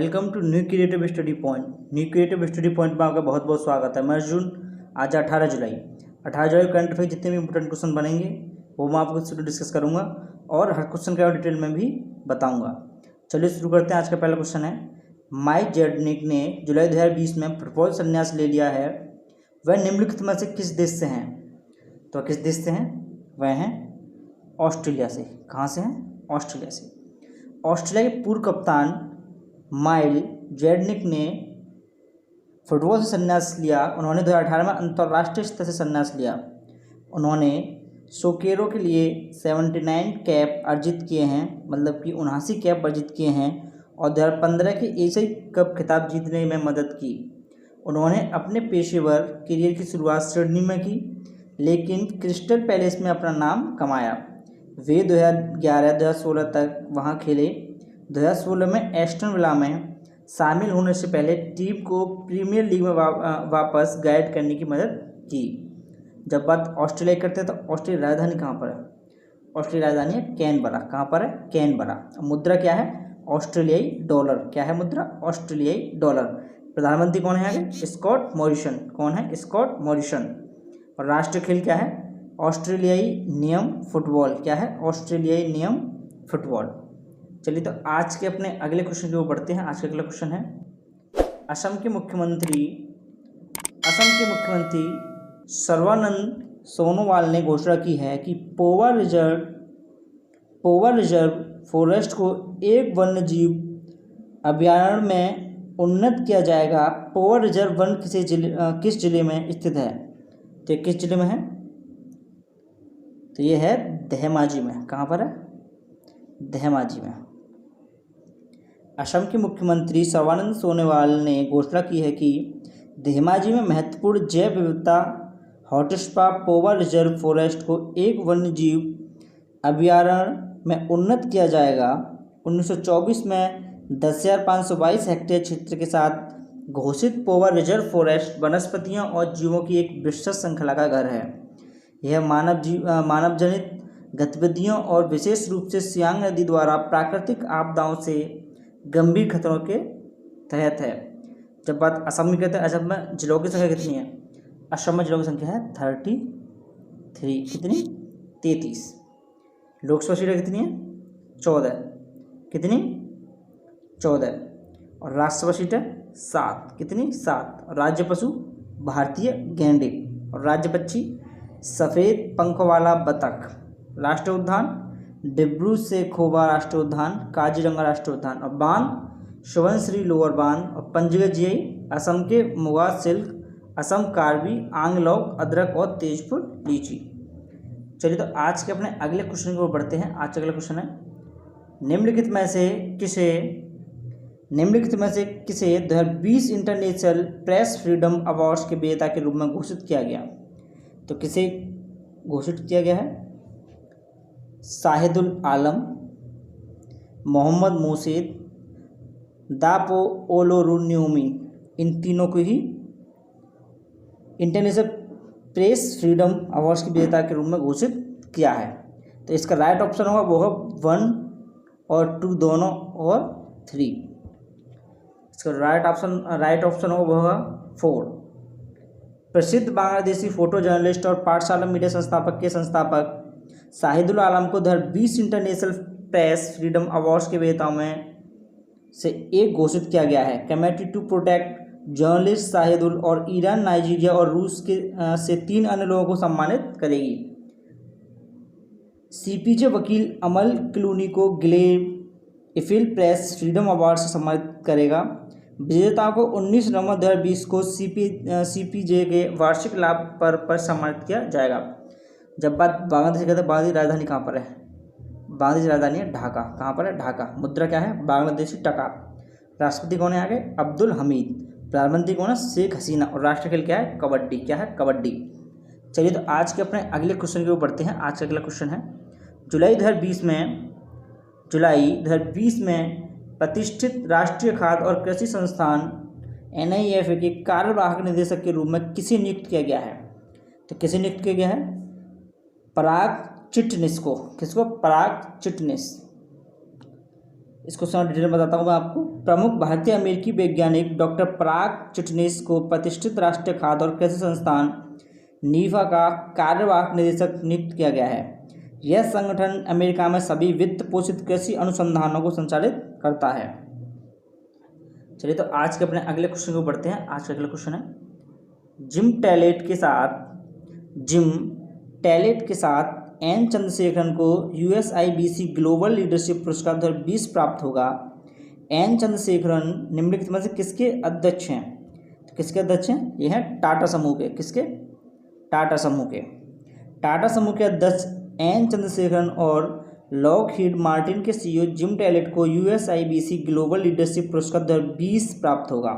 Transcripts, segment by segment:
Welcome to new creative study point. New creative study point में आपका बहुत बहुत स्वागत है। मैं अर्जुन। आज 18 जुलाई करंट अफेयर जितने भी इंपॉर्टेंट क्वेश्चन बनेंगे वो मैं आपको इससे डिस्कस करूंगा और हर क्वेश्चन के डिटेल में भी बताऊंगा। चलिए शुरू करते हैं। आज का पहला क्वेश्चन है, माइक जेडनिक ने जुलाई 2020 में प्रपोज संन्यास ले लिया है, वह निम्नलिखित में से किस देश से हैं? तो किस देश से हैं? वह हैं ऑस्ट्रेलिया से। कहाँ से हैं? ऑस्ट्रेलिया से। ऑस्ट्रेलिया के पूर्व कप्तान माइल जेडनिक ने फुटबॉल से संन्यास लिया। उन्होंने 2018 में अंतर्राष्ट्रीय स्तर से संन्यास लिया। उन्होंने सोकेरो के लिए 79 कैप अर्जित किए हैं, मतलब कि 79 कैप अर्जित किए हैं और 2015 के एशियाई कप खिताब जीतने में मदद की। उन्होंने अपने पेशेवर करियर की शुरुआत सिडनी में की, लेकिन क्रिस्टल पैलेस में अपना नाम कमाया। वे 2011-2016 तक वहां खेले। 2016 में एस्टन विला में शामिल होने से पहले टीम को प्रीमियर लीग में वापस गाइड करने की मदद की। जब बात ऑस्ट्रेलिया करते हैं तो ऑस्ट्रेलिया राजधानी कहाँ पर है? ऑस्ट्रेलिया राजधानी है कैनबरा। कहाँ पर है? कैनबरा। मुद्रा क्या है? ऑस्ट्रेलियाई डॉलर। क्या है मुद्रा? ऑस्ट्रेलियाई डॉलर। प्रधानमंत्री कौन है आगे? Scott Morrison. कौन है? Scott Morrison. और राष्ट्रीय खेल क्या है? ऑस्ट्रेलियाई नियम फुटबॉल। क्या है? ऑस्ट्रेलियाई नियम फुटबॉल। चलिए तो आज के अपने अगले क्वेश्चन की ओर बढ़ते हैं। आज का अगला क्वेश्चन है, असम के मुख्यमंत्री सर्बानंद सोनोवाल ने घोषणा की है कि पोवा रिजर्व फॉरेस्ट को एक वन्यजीव अभयारण्य में उन्नत किया जाएगा। पोवा रिजर्व वन किस जिले में स्थित है? तो किस जिले में है? तो ये है धेमाजी में। कहाँ पर है? धेमाजी में। असम के मुख्यमंत्री सर्बानंद सोनोवाल ने घोषणा की है कि धेमाजी में महत्वपूर्ण जैव विविधता हॉटस्पॉट पोवा रिजर्व फॉरेस्ट को एक वन्यजीव अभयारण्य में उन्नत किया जाएगा। 1924 में 10,522 हेक्टेयर क्षेत्र के साथ घोषित पोवा रिजर्व फॉरेस्ट वनस्पतियों और जीवों की एक विस्तृत श्रृंखला का घर है। यह मानव जनित गतिविधियों और विशेष रूप से सियांग नदी द्वारा प्राकृतिक आपदाओं से गंभीर खतरों के तहत है। जब बात असम में कहते हैं, असम में जिलों की संख्या कितनी है? असम में जिलों की संख्या है 33। कितनी? 33। लोकसभा सीटें कितनी है? 14। कितनी? 14। और राज्यसभा सीटें 7। कितनी? 7। और राज्य पशु भारतीय गैंडे और राज्य पक्षी सफ़ेद पंखों वाला बतख। राष्ट्रीय उद्यान डिब्रू सेखोवा राष्ट्रीय उद्यान, काजीरंगा राष्ट्रीय उद्यान। और बांध सुबनसिरी लोअर बांध और पंचगढ़ जीआई असम के मुगा सिल्क, असम कार्बी, आंगलौक अदरक और तेजपुर लीची। चलिए तो आज के अपने अगले क्वेश्चन की ओर बढ़ते हैं। आज का अगला क्वेश्चन है, निम्नलिखित में से किसे 2020 इंटरनेशनल प्रेस फ्रीडम अवार्ड्स के विजेता के रूप में घोषित किया गया? तो किसे घोषित किया गया है? शाहिदुल आलम, मोहम्मद मोर्शेद, दापो ओलोरुन्यूमी, इन तीनों को ही इंटरनेशनल प्रेस फ्रीडम अवार्ड्स के विजेता के रूप में घोषित किया है। तो इसका राइट ऑप्शन होगा वो है 1 और 2 दोनों और 3। इसका राइट ऑप्शन होगा वो होगा 4। प्रसिद्ध बांग्लादेशी फोटो जर्नलिस्ट और पाठशाला मीडिया संस्थापक शाहिदुल आलम को 2020 इंटरनेशनल प्रेस फ्रीडम अवार्ड्स के विजेताओं में से एक घोषित किया गया है। Committee to protect journalist Shahidul और ईरान, नाइजीरिया और रूस से 3 अन्य लोगों को सम्मानित करेगी। सीपीजे वकील अमल क्लूनी को गिलेड इफिल प्रेस फ्रीडम अवार्ड से सम्मानित करेगा। विजेताओं को 19 नवंबर 2020 को सीपीजे के वार्षिक लाभ पर सम्मानित किया जाएगा। जब बात बांग्लादेश कहते हैं, बांग्लादेश राजधानी कहाँ पर है? बांग्लादेश राजधानी है ढाका। कहाँ पर है? ढाका। मुद्रा क्या है? बांग्लादेशी टका। राष्ट्रपति कौन है आगे? अब्दुल हमीद। प्रधानमंत्री कौन है? शेख हसीना। और राष्ट्रीय खेल क्या है? कबड्डी। क्या है? कबड्डी। चलिए तो आज के अपने अगले क्वेश्चन की ओर बढ़ते हैं। आज का अगला क्वेश्चन है, जुलाई 2020 में प्रतिष्ठित राष्ट्रीय खाद्य और कृषि संस्थान NIFA के कार्यवाहक निदेशक के रूप में किसे नियुक्त किया गया है? तो किसे नियुक्त किया गया है? पराग चिटनिस को। किसको? पराग चिटनिस। इस क्वेश्चन डिटेल में बताता हूँ मैं आपको। प्रमुख भारतीय अमेरिकी वैज्ञानिक डॉक्टर पराग चिटनिस को प्रतिष्ठित राष्ट्रीय खाद्य और कृषि संस्थान नीफा का कार्यवाहक निदेशक नियुक्त किया गया है। यह संगठन अमेरिका में सभी वित्त पोषित कृषि अनुसंधानों को संचालित करता है। चलिए तो आज के अपने अगले क्वेश्चन को बढ़ते हैं। आज का अगला क्वेश्चन है, जिम टैलेट के साथ एन चंद्रशेखरन को USIBC ग्लोबल लीडरशिप पुरस्कार 2020 प्राप्त होगा। एन चंद्रशेखरन निम्नलिखित में से किसके अध्यक्ष हैं? तो किसके अध्यक्ष हैं? ये हैं टाटा समूह के। किसके? टाटा समूह के। टाटा समूह के अध्यक्ष एन चंद्रशेखरन और लॉकहीड मार्टिन के CEO जिम टैलेट को USIBC ग्लोबल लीडरशिप पुरस्कार 2020 प्राप्त होगा।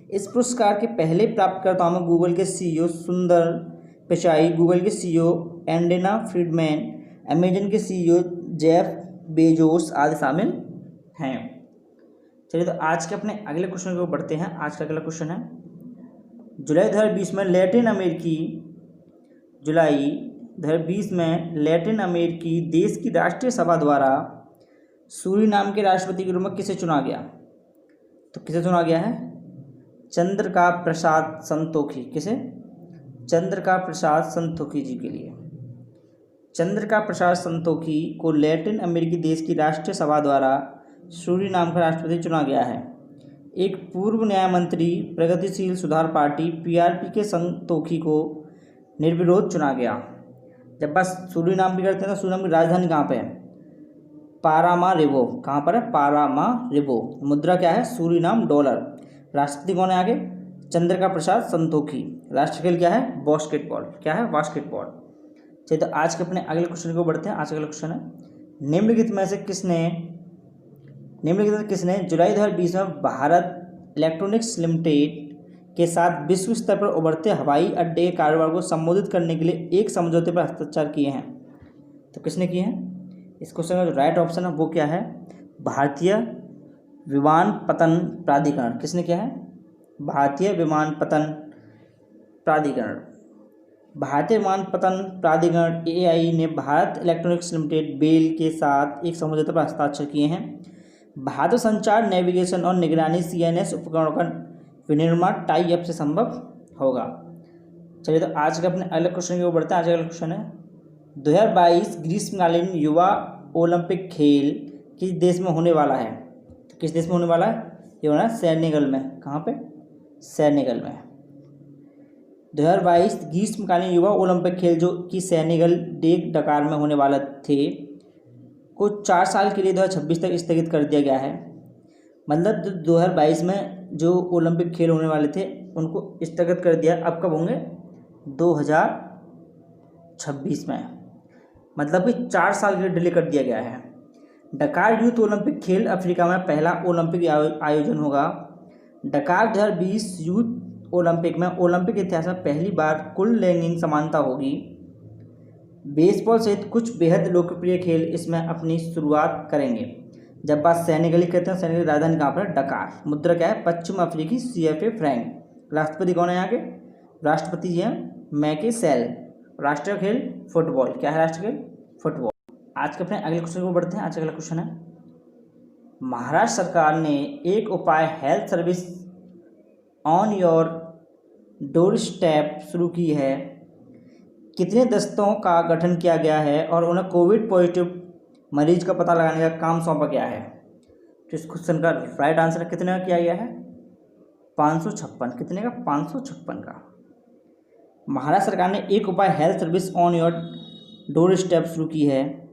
इस पुरस्कार के पहले प्राप्तकर्ताओं में गूगल के CEO सुंदर पिचाई, गूगल के CEO एंडेना फ्रीडमैन, अमेजन के CEO जेफ बेजोस आदि शामिल हैं। चलिए तो आज के अपने अगले क्वेश्चन को बढ़ते हैं। आज का अगला क्वेश्चन है, जुलाई 2020 में लैटिन अमेरिकी देश की राष्ट्रीय सभा द्वारा सूरीनाम के राष्ट्रपति के रूप में किसे चुना गया? तो किसे चुना गया है? चंद्रिका प्रसाद संतोखी। किसे? चंद्रिका प्रसाद संतोखी जी के लिए। चंद्रिका प्रसाद संतोखी को लैटिन अमेरिकी देश की राष्ट्रीय सभा द्वारा सूरीनाम का राष्ट्रपति चुना गया है। एक पूर्व न्याय मंत्री प्रगतिशील सुधार पार्टी PRP के संतोखी को निर्विरोध चुना गया। जब बस सूरीनाम की करते हैं तो सूरीनाम की राजधानी कहाँ पे है? पारामारिबो। कहाँ पर है? पारामारिबो। मुद्रा क्या है? Suriname dollar. राष्ट्रपति कौन है आगे? चंद्रिका प्रसाद संतोखी। राष्ट्रीय खेल क्या है? बास्केटबॉल। क्या है? बास्केटबॉल। चलिए तो आज के अपने अगले क्वेश्चन को बढ़ते हैं। आज का अगला क्वेश्चन है, निम्नलिखित में से किसने जुलाई 2020 में भारत इलेक्ट्रॉनिक्स लिमिटेड के साथ विश्व स्तर पर उभरते हवाई अड्डे के कारोबार को संबोधित करने के लिए एक समझौते पर हस्ताक्षर किए हैं? तो किसने किए हैं? इस क्वेश्चन का जो राइट ऑप्शन है वो क्या है? भारतीय विमानपत्तन प्राधिकरण। किसने किया है? भारतीय विमानपत्तन प्राधिकरण। भारतीय विमानपत्तन प्राधिकरण AI ने भारत इलेक्ट्रॉनिक्स लिमिटेड बेल के साथ एक समझौते पर हस्ताक्षर किए हैं। भारत संचार नेविगेशन और निगरानी CNS उपकरणों का विनिर्माण टाई अप से संभव होगा। चलिए तो आज के अपने अगले क्वेश्चन की ओर बढ़ते हैं। आज का अगला क्वेश्चन है, 2022 ग्रीष्मकालीन युवा ओलंपिक खेल किस देश में होने वाला है? तो किस देश में होने वाला है? ये होना है सेनेगल में। कहाँ पे? सेनेगल में। 2022 ग्रीष्मकालीन युवा ओलंपिक खेल जो कि सेनेगल डेक डकार में होने वाला थे को 4 साल के लिए 2026 तक स्थगित कर दिया गया है। मतलब 2022 में जो ओलंपिक खेल होने वाले थे उनको स्थगित कर दिया। अब कब होंगे? 2026 में। मतलब कि 4 साल के लिए डिले कर दिया गया है। डकार यूथ ओलंपिक खेल अफ्रीका में पहला ओलंपिक आयोजन होगा। डकार 2020 यूथ ओलंपिक में ओलंपिक इतिहास में पहली बार कुल लैंगिक समानता होगी। बेसबॉल सहित कुछ बेहद लोकप्रिय खेल इसमें अपनी शुरुआत करेंगे। जब बात सेनेगल की करते हैं, सेनेगल की राजधानी कहाँ पर है? डकार। मुद्रा क्या है? पश्चिम अफ्रीकी CFA फ्रैंक। राष्ट्रपति कौन है यहाँ के? राष्ट्रपति जी हैं मैकी सैल। राष्ट्रीय खेल फुटबॉल। क्या है राष्ट्रीय खेल? फुटबॉल। आज के अपने अगले क्वेश्चन को बढ़ते हैं। आज का अगला क्वेश्चन है, महाराष्ट्र सरकार ने एक उपाय health service on your door step शुरू की है। कितने दस्तों का गठन किया गया है और उन्हें कोविड पॉजिटिव मरीज का पता लगाने का काम सौंपा गया है? तो इस क्वेश्चन का राइट आंसर कितने का किया गया है? 556। कितने का? 556 का। महाराष्ट्र सरकार ने एक उपाय health service on your door step शुरू की है।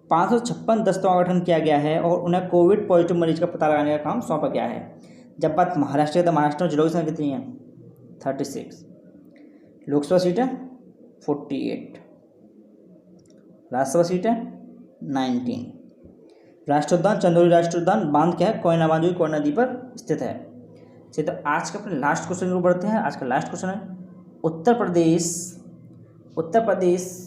556 दस्तों का गठन किया गया है और उन्हें कोविड पॉजिटिव मरीज का पता लगाने का काम सौंपा गया है। जब बात महाराष्ट्र तो महाराष्ट्र में जिलों की संख्या कितनी है? 36। लोकसभा सीट है 48। राज्यसभा सीट है 19। राष्ट्रीय उद्यान चंदौली राष्ट्रीय उद्यान बांध क्या है? कोयना बांध जो कोयना नदी पर स्थित है। चलिए तो आज के अपने लास्ट क्वेश्चन को बढ़ते हैं। आज का लास्ट क्वेश्चन है, उत्तर प्रदेश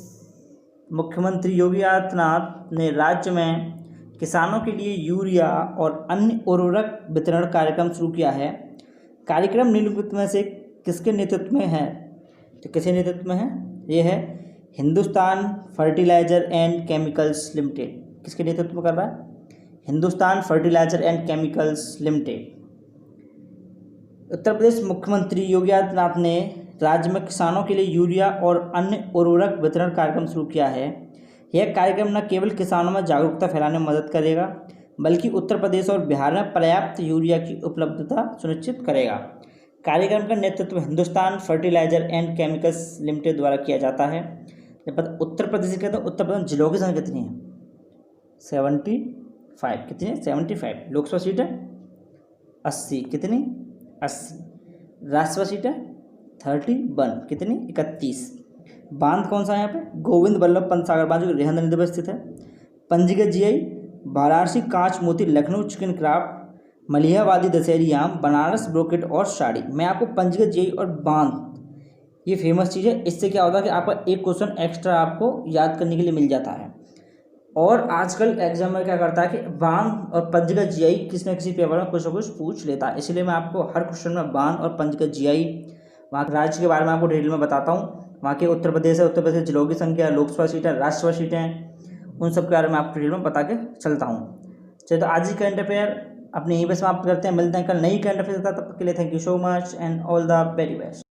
मुख्यमंत्री योगी आदित्यनाथ ने राज्य में किसानों के लिए यूरिया और अन्य उर्वरक वितरण कार्यक्रम शुरू किया है। कार्यक्रम निम्नलिखित में से किसके नेतृत्व में है? तो किसके नेतृत्व में है? ये है Hindustan fertilizer and chemicals limited. किसके नेतृत्व में कर रहा है? Hindustan fertilizer and chemicals limited. Uttar Pradesh मुख्यमंत्री योगी आदित्यनाथ ने राज्य में किसानों के लिए यूरिया और अन्य उर्वरक वितरण कार्यक्रम शुरू किया है। यह कार्यक्रम न केवल किसानों में जागरूकता फैलाने में मदद करेगा, बल्कि उत्तर प्रदेश और बिहार में पर्याप्त यूरिया की उपलब्धता सुनिश्चित करेगा। कार्यक्रम का नेतृत्व Hindustan fertilizer and chemicals limited द्वारा किया जाता है। जब उत्तर प्रदेश के, तो उत्तर प्रदेश जिलों की संख्या कितनी है? 75। कितनी है? 75। लोकसभा सीट है 80। कितनी? 80। राज्यसभा सीट है 31। कितनी? 31। बांध कौन सा है यहाँ पे? गोविंद वल्लभ पंत सागर बांध, जो रेहंद नदी पर स्थित है। पंजीकृत जीआई वाराणसी कांच मोती, लखनऊ चिकन क्राफ्ट, मलिहाबादी दशहरी आम, बनारस ब्रोकेट और साड़ी। मैं आपको पंजीकृत जीआई और बांध, ये फेमस चीज़ है। इससे क्या होता है कि आपका एक क्वेश्चन एक्स्ट्रा आपको याद करने के लिए मिल जाता है। और आजकल एग्जाम में क्या करता है कि बांध और पंजीकृत जीआई किसी न किसी पेपर में कुछ ना कुछ पूछ लेता है, इसलिए मैं आपको हर क्वेश्चन में बांध और पंजीकृत जीआई, वहाँ के राज्य के बारे में आपको डिटेल में बताता हूँ। वहाँ के उत्तर प्रदेश है, उत्तर प्रदेश जिलों की संख्या, लोकसभा सीटें, राज्यसभा सीटें, उन सब के बारे में आपको डिटेल में बता के चलता हूँ। चलिए, तो आज ही करंट अफेयर अपने यहीं पर समाप्त करते हैं। मिलते हैं कल नई करंट अफेयर के साथ। तब तक के लिए thank you so much and all the very best.